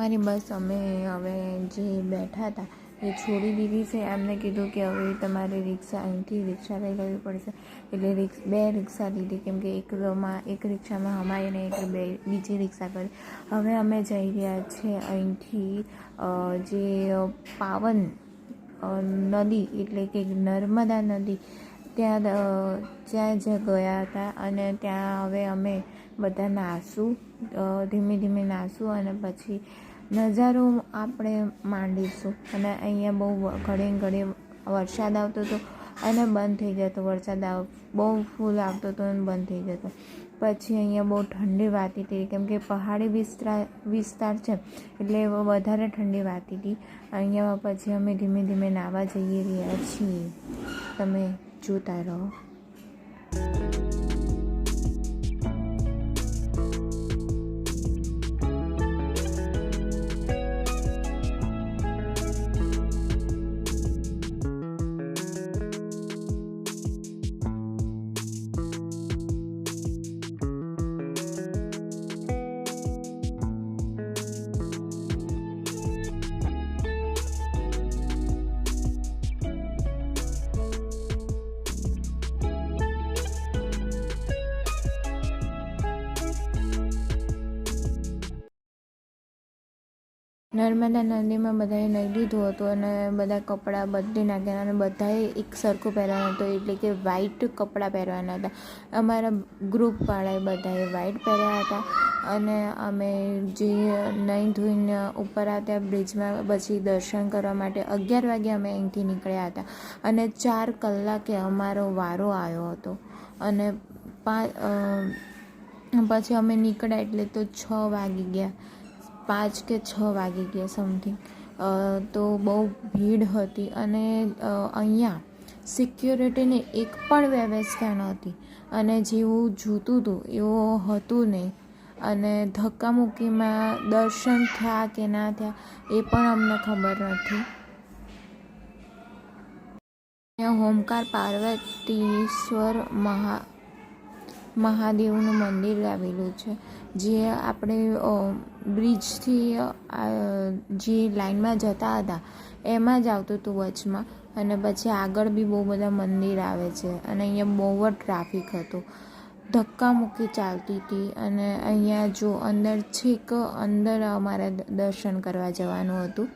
મારી બસ અમે હવે જે બેઠા હતા એ છોડી દીધી છે. એમને કીધું કે હવે તમારે અહીંથી રિક્ષા લઈ લેવી પડશે, એટલે બે રિક્ષા લીધી, કેમ કે એક રિક્ષામાં અમારે ને બીજી રિક્ષા કરી. હવે અમે જઈ રહ્યા છીએ અહીંથી જે પાવન નદી એટલે કે નર્મદા નદી ત્યાં ગયા હતા, અને ત્યાં હવે અમે બધા નાહશું, ધીમે ધીમે નાહશું અને પછી નજારો આપણે માંડીશું. અને અહીંયા બહુ ઘડે વરસાદ આવતો હતો અને બંધ થઈ જતો, વરસાદ બહુ ફૂલ આવતો હતો અને બંધ થઈ જતો. પછી અહીંયા બહુ ઠંડી વાતી હતી, કેમ કે પહાડી વિસ્તાર છે એટલે વધારે ઠંડી વાતી હતી અહીંયા. પછી અમે ધીમે ધીમે નાહવા જઈ રહ્યા છીએ, તમે જોતા રહો. નર્મદા નદીમાં બધાએ નહીં લીધું હતું અને બધા કપડાં બદલી નાખ્યા અને બધાએ એક સરખું પહેરવાનું હતું, એટલે કે વ્હાઈટ કપડાં પહેરવાના હતા. અમારા ગ્રુપવાળાએ બધાએ વ્હાઈટ પહેર્યા હતા અને અમે જે નહીં ધોઈને ઉપર આવ્યા બ્રિજમાં, પછી દર્શન કરવા માટે 11 વાગે અમે અહીંથી નીકળ્યા હતા અને 4 કલાકે અમારો વારો આવ્યો હતો. અને પછી અમે નીકળ્યા એટલે તો 6 વાગી ગયા, 5 કે 6 વાગી ગયા સમથિંગ. તો બહુ ભીડ હતી અને અહીંયા સિક્યોરિટીની એક પણ વ્યવસ્થા નહોતી અને જેવું જોતું હતું એવું હતું નહીં. અને ધક્કામુક્કીમાં દર્શન થયા કે ના થયા એ પણ અમને ખબર નથી. અહીંયા ઓમકાર પાર્વતીશ્વર મહાદેવનું મંદિર આવેલું છે, જે આપણે બ્રિજથી જે લાઈનમાં જતા હતા એમાં જ આવતું હતું વચમાં. અને પછી આગળ બી બહુ બધા મંદિર આવે છે અને અહીંયા બહુ જ ટ્રાફિક હતું, ધક્કામુક્કી ચાલતી હતી. અને અહીંયા જો અંદર છેક અંદર અમારે દર્શન કરવા જવાનું હતું.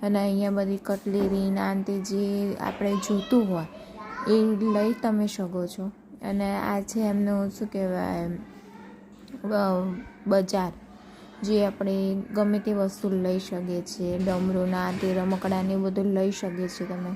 અને અહીંયા બધી કટલેરી નાંતે જે આપણે જોતું હોય એ લઈ તમે શકો છો. અને આ છે એમનું શું કહેવાય બજાર, જે આપણે ગમે તે વસ્તુ લઈ શકીએ છીએ, ડમરૂના તે રમકડાને બધું લઈ શકીએ છીએ તમે.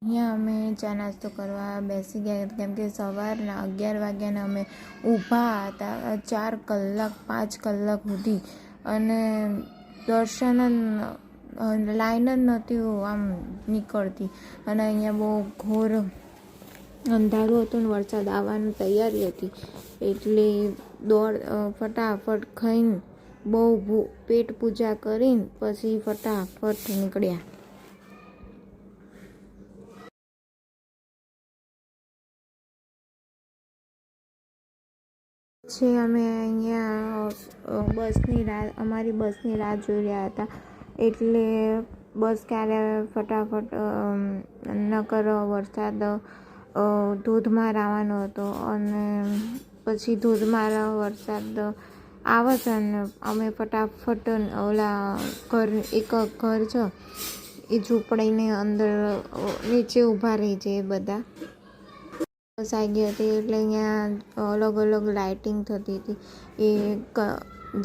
અહીંયા અમે ચા નાસ્તો કરવા બેસી ગયા, કેમ કે સવારના 11 વાગ્યાના અમે ઊભા હતા 4 કલાક 5 કલાક સુધી, અને દર્શન લાઈન જ નહોતી આમ નીકળતી. અને અહીંયા બહુ ઘોર અંધારું હતું ને વરસાદ આવવાની તૈયારી હતી, એટલે ફટાફટ ખાઈને બહુ પેટ પૂજા કરીને પછી ફટાફટ નીકળ્યા. પછી અમે અહીંયા અમારી બસની રાહ જોઈ રહ્યા હતા, એટલે બસ ક્યારે ફટાફટ નકર વરસાદ ધોધમાર આવવાનો હતો. અને પછી ધોધમાર વરસાદ આવે છે અને અમે ફટાફટ એક ઘર છે એ ઝૂંપડીની અંદર નીચે ઊભા રહી જઈએ બધા. બસ આવી ગઈ હતી એટલે અહીંયા અલગ અલગ લાઇટિંગ થતી હતી. એ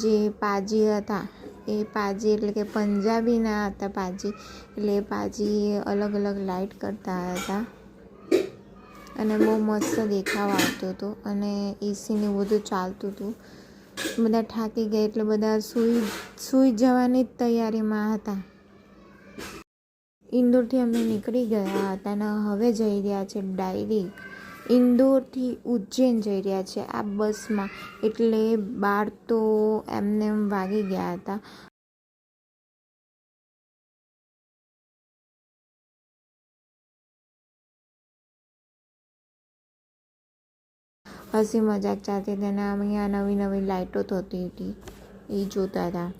જે પાજી હતા એ પાજી એટલે કે પંજાબીના હતા પાજી, એટલે એ પાજી અલગ અલગ લાઇટ કરતા હતા અને બહુ મસ્ત દેખાવ આવતો હતો અને એસીને બધું ચાલતું હતું. બધા થાકી ગયા એટલે બધા સૂઈ જવાની જ તૈયારીમાં હતા. ઇન્દોરથી અમે નીકળી ગયા હતા અને હવે જઈ રહ્યા છે ડાયરેક્ટ ઇન્દોરથી ઉજ્જૈન જઈ રહ્યા છે આ બસમાં. એટલે 12 તો એમને એમ વાગી ગયા હતા. હસી મજાક ચાલતી હતી અને અહીંયા નવી નવી લાઇટો થતી હતી એ જોતા હતા.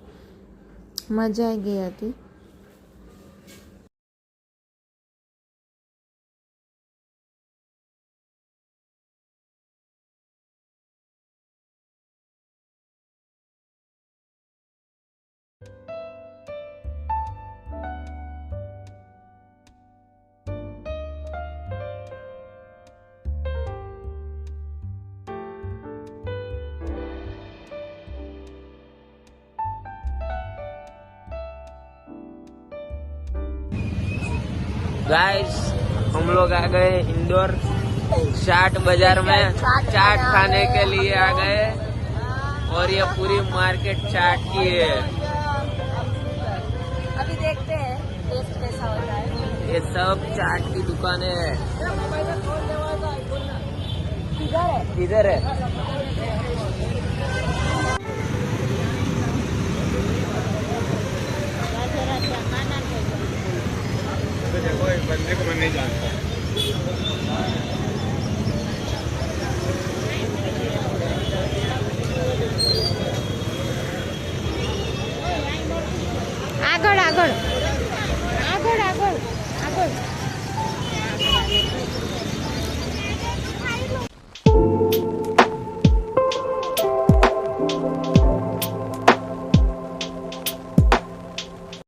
મજા આવી ગઈ હતી. गाइस हम लोग आ गए इंदौर चाट बाजार में चाट खाने के लिए आ गए और ये पूरी मार्केट चाट की है. अभी देखते हैं टेस्ट कैसा होता है. ये सब चाट की दुकानें है. किधर है? किधर है?